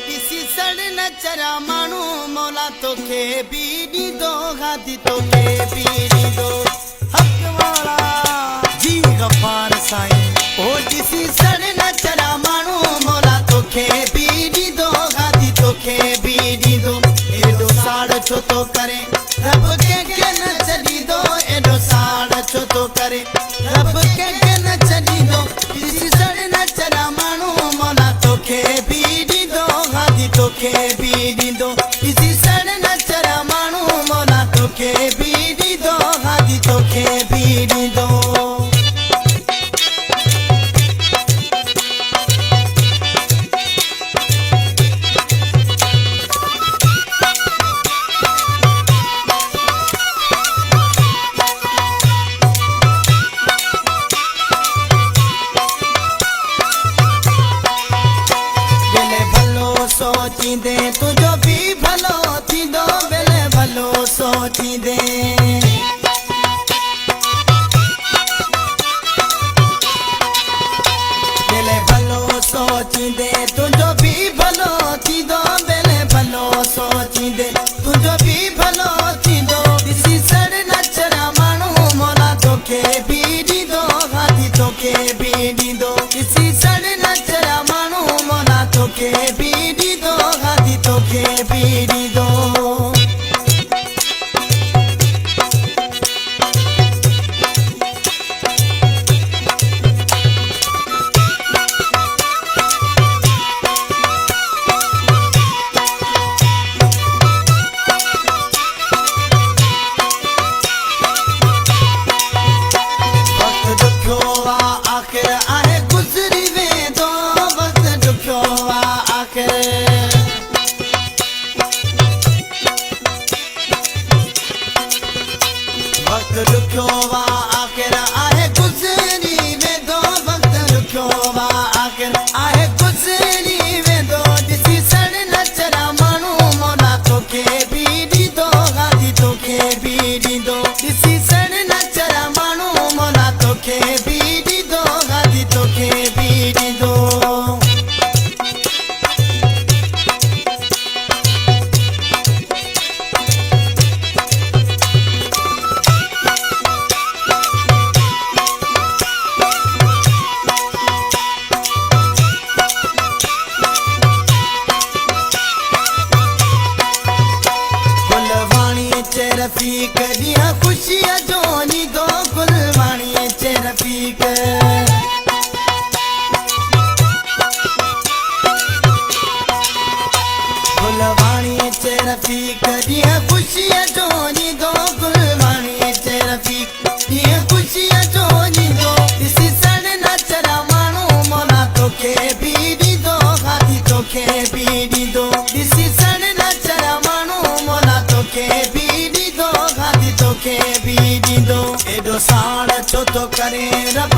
किसी सड़ न चरा मानू मौला तोखे भी दी दो गादी तोखे भी दी दो हक वाला जी गफार साईं ओ किसी सड़ न चरा मानू मौला तोखे भी दी दो गादी तोखे भी दी दो एडो साड़ छो तो करे रब के न चली दो एडो साड़ छो तो करे रब के न चली दो किसी सड़ न चरा मानू मौला तोखे भी दी दो गादी तोखे भी दी दो किसी सड़ न चरा मानू मौला तोखे भी दी दो गादी तोखे भी दी दो सोचींदे तुझो भी भलो थींदो बेले भलो सोचींदे बेले भलो सोचींदे तुझो भी भलो थींदो बेले भलो सोचींदे तुझो भी भलो थींदो किसी सड़ न चरा मानू मौला तोखे भी ॾींदो गादी तोखे भी ॾींदो किसी सड़ न चरा मानू मौला तोखे भी ॾींदो गादी तोखे भी ॾींदो वक्त रुकियो वा आख़िर आहे गुज़री वेंदो वक्त रुकियो वा आख़िर आहे गुज़री वेंदो ॾिसी सड़ न चरा मानू मौला तोखे भी ॾींदो गादी तोखे भी ॾींदो ॾिसी सड़ न चरा मानू मौला तोखे भी ॾींदो गादी तोखे भी ॾींदो रफ़ीक दिया खुशियां जोनी दो गुलवाणी चे रफ़ीक गुलवाणी चे रफ़ीक दिया खुशियां जोनी दो गुलवाणी चे रफ़ीक दिया खुशियां जोनी दो किसी सड़ न चरा मानू मौला तोखे भी ॾींदो गादी तोखे भी ॾींदो किसी सड़ न चरा मानू मौला तोखे भी ॾींदो गादी तोखे भी ॾींदो एॾो साड़ छो तो करे रब